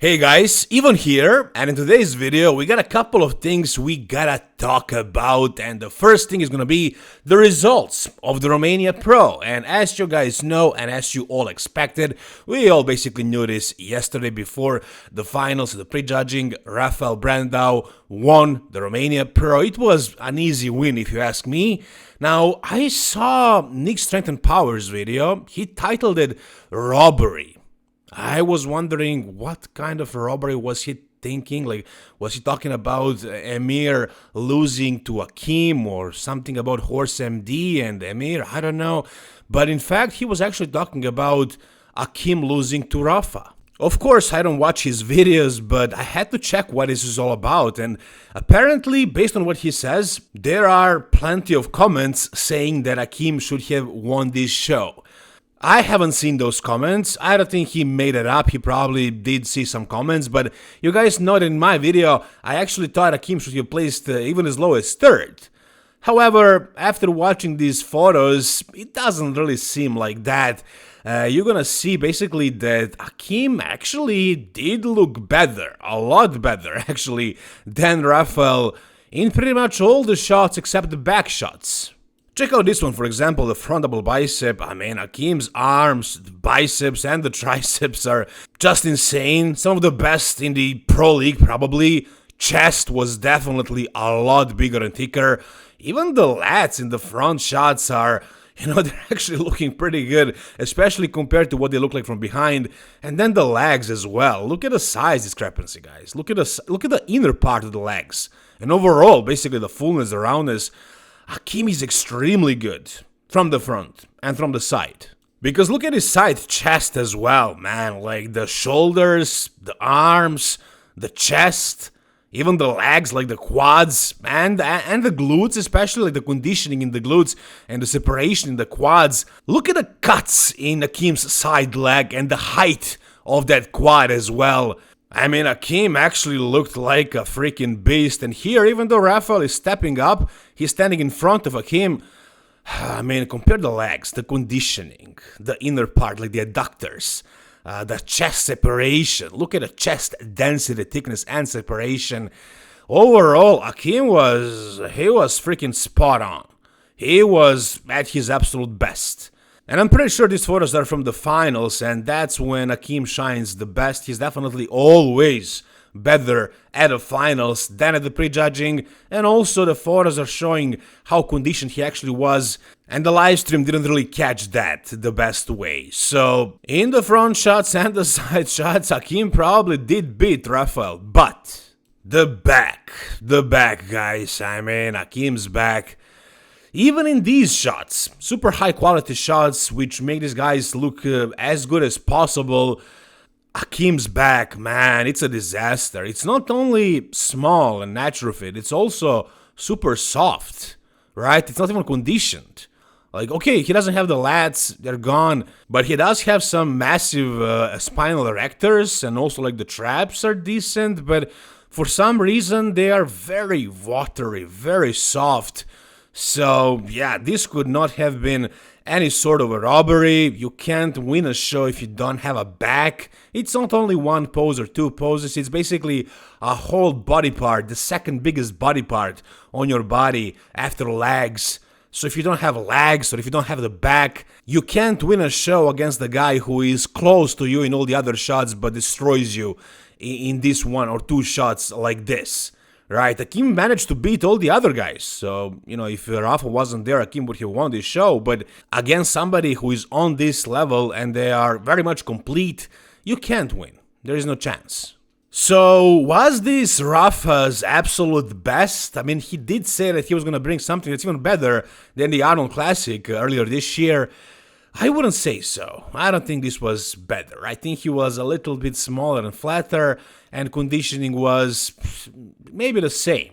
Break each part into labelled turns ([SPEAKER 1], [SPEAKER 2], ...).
[SPEAKER 1] Hey guys, Ivan here, and in today's video we got a couple of things we gotta talk about, and the first thing is gonna be the results of the Romania Pro. And as you guys know, and as you all expected, we all basically knew this yesterday before the finals of the prejudging. Rafael Brandao won the Romania Pro. It was an easy win if you ask me. Now, I saw Nick's Strength and Powers video. He titled it Robbery. I was wondering what kind of robbery was he thinking. Like, was he talking about Emir losing to Akim or something about Horse MD and Emir? I don't know. But in fact, he was actually talking about Akim losing to Rafa. Of course, I don't watch his videos, but I had to check what this is all about. And apparently, based on what he says, there are plenty of comments saying that Akim should have won this show. I haven't seen those comments. I don't think he made it up. He probably did see some comments, but you guys know that in my video, I actually thought Akim should have placed even as low as third. However, after watching these photos, it doesn't really seem like that. You're gonna see basically that Akim actually did look better, a lot better actually, than Rafael in pretty much all the shots except the back shots. Check out this one, for example, the front double bicep. I mean, Akim's arms, the biceps, and the triceps are just insane. Some of the best in the Pro League, probably. Chest was definitely a lot bigger and thicker. Even the lats in the front shots are, they're actually looking pretty good, especially compared to what they look like from behind. And then the legs as well. Look at the size discrepancy, guys. Look at the inner part of the legs. And overall, basically the fullness, the roundness. Akim is extremely good from the front and from the side. Because look at his side chest as well, man. Like the shoulders, the arms, the chest, even the legs, like the quads, and the glutes, especially like the conditioning in the glutes and the separation in the quads. Look at the cuts in Akim's side leg and the height of that quad as well. I mean, Akim actually looked like a freaking beast, and here, even though Rafael is stepping up, he's standing in front of Akim. I mean, compare the legs, the conditioning, the inner part, like the adductors, the chest separation. Look at the chest density, thickness, and separation. Overall, Akim was freaking spot on. He was at his absolute best. And I'm pretty sure these photos are from the finals, and that's when Akim shines the best. He's definitely always better at the finals than at the prejudging, and also the photos are showing how conditioned he actually was, and the live stream didn't really catch that the best way. So, in the front shots and the side shots, Akim probably did beat Rafael, but the back, guys, I mean, Akim's back. Even in these shots, super high quality shots, which make these guys look as good as possible, Akim's back, man, it's a disaster. It's not only small and natural fit, it's also super soft, right? It's not even conditioned. Like, okay, he doesn't have the lats, they're gone, but he does have some massive spinal erectors, and also like the traps are decent, but for some reason they are very watery, very soft. So, yeah, this could not have been any sort of a robbery. You can't win a show if you don't have a back. It's not only one pose or two poses, it's basically a whole body part, the second biggest body part on your body after legs. So if you don't have legs or if you don't have the back, you can't win a show against the guy who is close to you in all the other shots but destroys you in this one or two shots like this. Right, Akim managed to beat all the other guys, so, if Rafa wasn't there, Akim would have won this show, but against somebody who is on this level and they are very much complete, you can't win. There is no chance. So, was this Rafa's absolute best? I mean, he did say that he was going to bring something that's even better than the Arnold Classic earlier this year. I wouldn't say so. I don't think this was better. I think he was a little bit smaller and flatter, and conditioning was maybe the same.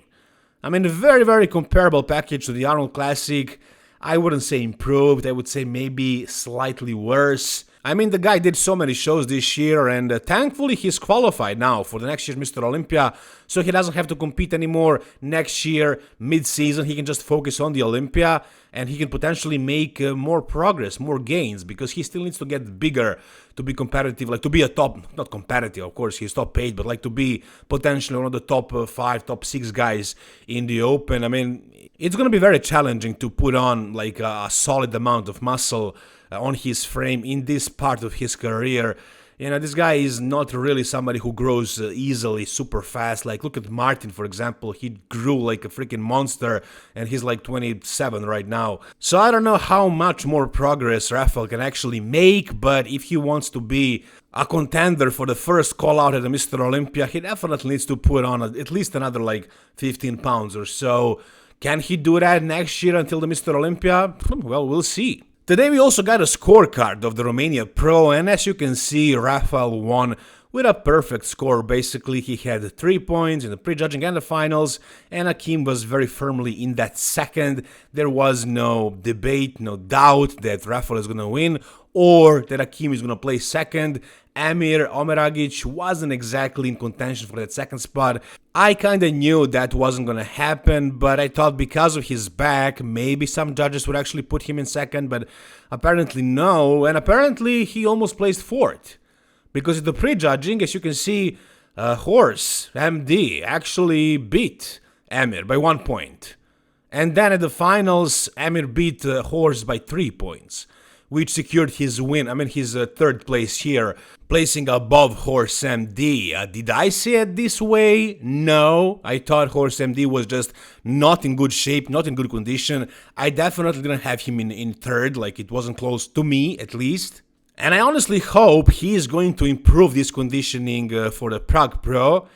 [SPEAKER 1] I mean, a very, very comparable package to the Arnold Classic. I wouldn't say improved, I would say maybe slightly worse. I mean, the guy did so many shows this year, and thankfully he's qualified now for the next year's Mr. Olympia, so he doesn't have to compete anymore next year, mid-season. He can just focus on the Olympia, and he can potentially make more progress, more gains, because he still needs to get bigger to be competitive, like to be a top, not competitive, of course, he's top 8, but like to be potentially one of the top 5, top 6 guys in the Open. I mean, it's going to be very challenging to put on like a solid amount of muscle on his frame in this part of his career. You know, this guy is not really somebody who grows easily, super fast. Like, look at Martin, for example. He grew like a freaking monster, and he's like 27 right now. So I don't know how much more progress Rafael can actually make, but if he wants to be a contender for the first call-out at the Mr. Olympia, he definitely needs to put on at least another like 15 pounds or so. Can he do that next year until the Mr. Olympia? Well, we'll see. Today we also got a scorecard of the Romania Pro, and as you can see, Rafael won with a perfect score. Basically, he had 3 points in the prejudging and the finals, and Akim was very firmly in that second. There was no debate, no doubt that Rafael is going to win or that Akim is going to play second. Amir Omeragic wasn't exactly in contention for that second spot. I kinda knew that wasn't gonna happen, but I thought because of his back, maybe some judges would actually put him in second, but apparently no, and apparently he almost placed fourth. Because in the prejudging, as you can see, Horse, MD, actually beat Amir by 1 point. And then at the finals, Amir beat Horse by 3 points, which secured his win, his third place here, placing above Horse MD. Did I see it this way? No. I thought Horse MD was just not in good shape, not in good condition. I definitely didn't have him in third, like it wasn't close to me, at least. And I honestly hope he is going to improve this conditioning for the Prague Pro.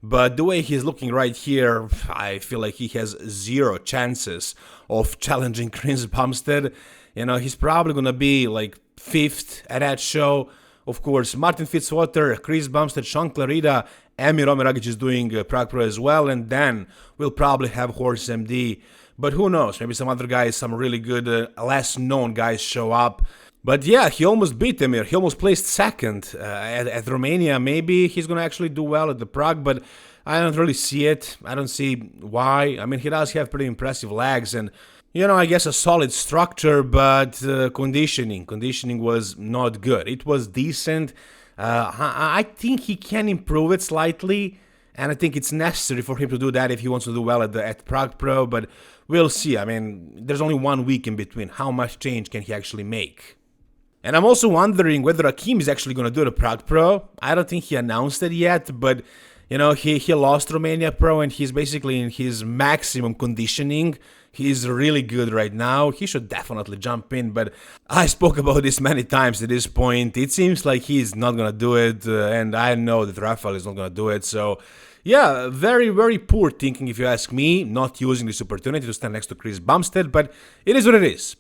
[SPEAKER 1] But the way he's looking right here, I feel like he has 0 chances of challenging Chris Bumstead. You know, he's probably going to be like 5th at that show. Of course, Martin Fitzwater, Chris Bumstead, Shaun Clarida, Amir Omeragic is doing Prague Pro as well. And then we'll probably have Horse MD. But who knows, maybe some other guys, some really good, less known guys show up. But yeah, he almost beat Amir. He almost placed second at Romania. Maybe he's going to actually do well at the Prague, but I don't really see it. I don't see why. I mean, he does have pretty impressive legs and, you know, I guess a solid structure, but conditioning was not good. It was decent. I think he can improve it slightly, and I think it's necessary for him to do that if he wants to do well at Prague Pro, but we'll see. I mean, there's only 1 week in between. How much change can he actually make? And I'm also wondering whether Akim is actually going to do the Prague Pro. I don't think he announced it yet, but, you know, he lost Romania Pro and he's basically in his maximum conditioning. He's really good right now. He should definitely jump in, but I spoke about this many times at this point. It seems like he's not going to do it, and I know that Rafael is not going to do it, so yeah, very, very poor thinking if you ask me, not using this opportunity to stand next to Chris Bumstead, but it is what it is.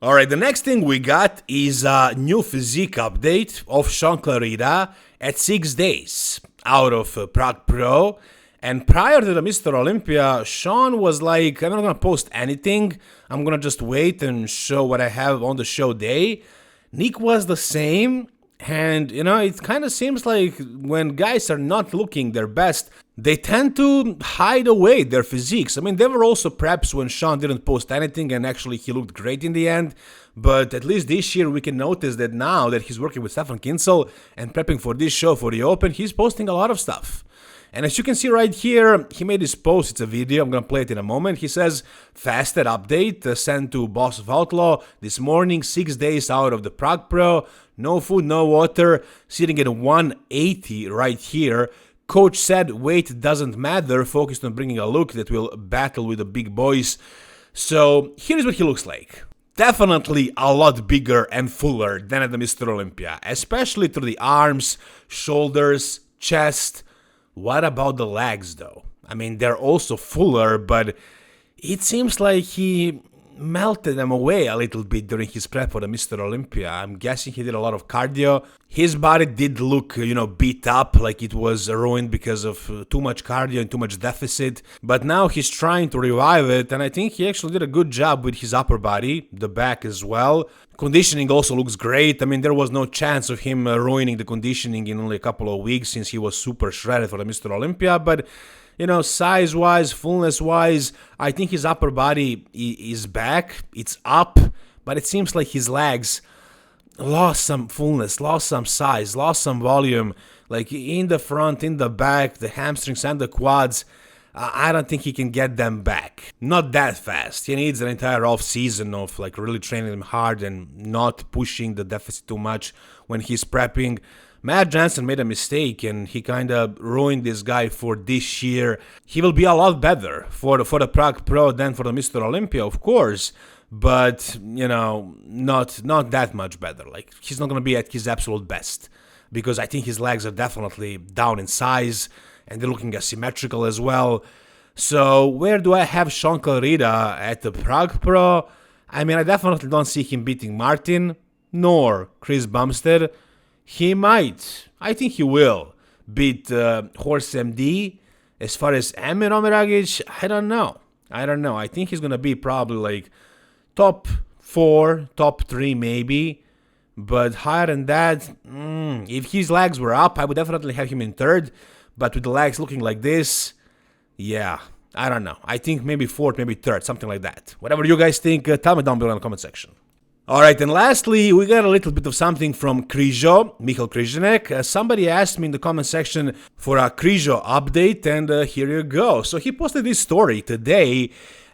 [SPEAKER 1] Alright, the next thing we got is a new physique update of Shaun Clarida at 6 days out of Prague Pro. And prior to the Mr. Olympia, Shaun was like, I'm not gonna post anything, I'm gonna just wait and show what I have on the show day. Nick was the same, and you know, it kind of seems like when guys are not looking their best, they tend to hide away their physiques. I mean, there were also preps when Shaun didn't post anything and actually he looked great in the end. But at least this year we can notice that now that he's working with Stefan Kinsel and prepping for this show for the Open, he's posting a lot of stuff. And as you can see right here, he made this post, it's a video, I'm gonna play it in a moment. He says, fasted update sent to Boss of Outlaw this morning, 6 days out of the Prague Pro, no food, no water, sitting at 180 right here. Coach said weight doesn't matter, focused on bringing a look that will battle with the big boys. So here's what he looks like. Definitely a lot bigger and fuller than at the Mr. Olympia, especially through the arms, shoulders, chest. What about the legs though? I mean, they're also fuller, but it seems like he melted them away a little bit during his prep for the Mr. Olympia. I'm guessing he did a lot of cardio. His body did look, you know, beat up, like it was ruined because of too much cardio and too much deficit. But now he's trying to revive it, and I think he actually did a good job with his upper body, the back as well. Conditioning also looks great. I mean, there was no chance of him ruining the conditioning in only a couple of weeks since he was super shredded for the Mr. Olympia. But, you know, size-wise, fullness-wise, I think his upper body is back. It's up, but it seems like his legs lost some fullness, lost some size, lost some volume. Like in the front, in the back, the hamstrings and the quads. I don't think he can get them back. Not that fast. He needs an entire off season of like really training them hard and not pushing the deficit too much when he's prepping. Matt Jansen made a mistake and he kind of ruined this guy for this year. He will be a lot better for the Prague Pro than for the Mr. Olympia, of course. But, you know, not that much better. Like, he's not going to be at his absolute best. Because I think his legs are definitely down in size. And they're looking asymmetrical as well. So, where do I have Shaun Clarida at the Prague Pro? I mean, I definitely don't see him beating Martin, nor Chris Bumstead. He might, I think he will, beat Horse MD. As far as Emir Omeragic, I don't know. I think he's going to be probably like top 4, top 3 maybe. But higher than that, if his legs were up, I would definitely have him in 3rd. But with the legs looking like this, yeah, I don't know. I think maybe 4th, maybe 3rd, something like that. Whatever you guys think, tell me down below in the comment section. Alright, and lastly, we got a little bit of something from Krizo, Michal Križanek. Somebody asked me in the comment section for a Krizo update, and here you go. So he posted this story today,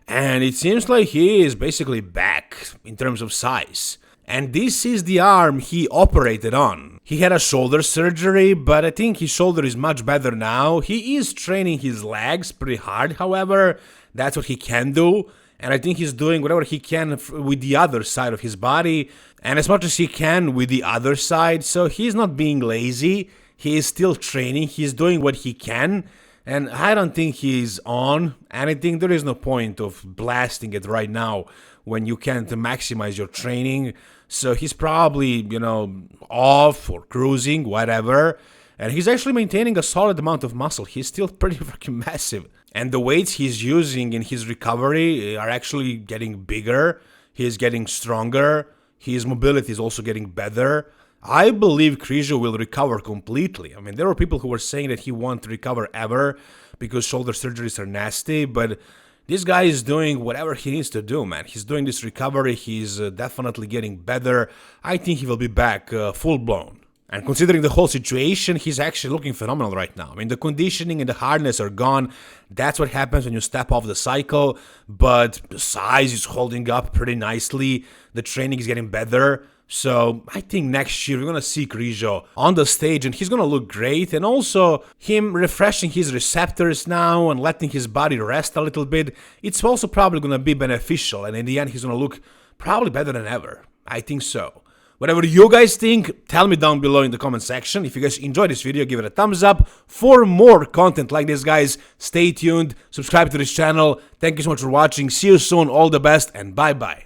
[SPEAKER 1] and it seems like he is basically back in terms of size. And this is the arm he operated on. He had a shoulder surgery, but I think his shoulder is much better now. He is training his legs pretty hard, however. That's what he can do. And I think he's doing whatever he can with the other side of his body. And as much as he can with the other side. So he's not being lazy. He is still training. He's doing what he can. And I don't think he's on anything. There is no point of blasting it right now when you can't maximize your training. So he's probably, you know, off or cruising, whatever. And he's actually maintaining a solid amount of muscle. He's still pretty freaking massive. And the weights he's using in his recovery are actually getting bigger. He's getting stronger. His mobility is also getting better. I believe Krizo will recover completely. I mean, there were people who were saying that he won't recover ever because shoulder surgeries are nasty, but this guy is doing whatever he needs to do, man. He's doing this recovery. He's definitely getting better. I think he will be back full-blown. And considering the whole situation, he's actually looking phenomenal right now. I mean, the conditioning and the hardness are gone. That's what happens when you step off the cycle. But the size is holding up pretty nicely. The training is getting better. So I think next year we're going to see Krizo on the stage and he's going to look great. And also him refreshing his receptors now and letting his body rest a little bit. It's also probably going to be beneficial. And in the end, he's going to look probably better than ever. I think so. Whatever you guys think, tell me down below in the comment section. If you guys enjoyed this video, give it a thumbs up. For more content like this, guys, stay tuned. Subscribe to this channel. Thank you so much for watching. See you soon. All the best and bye-bye.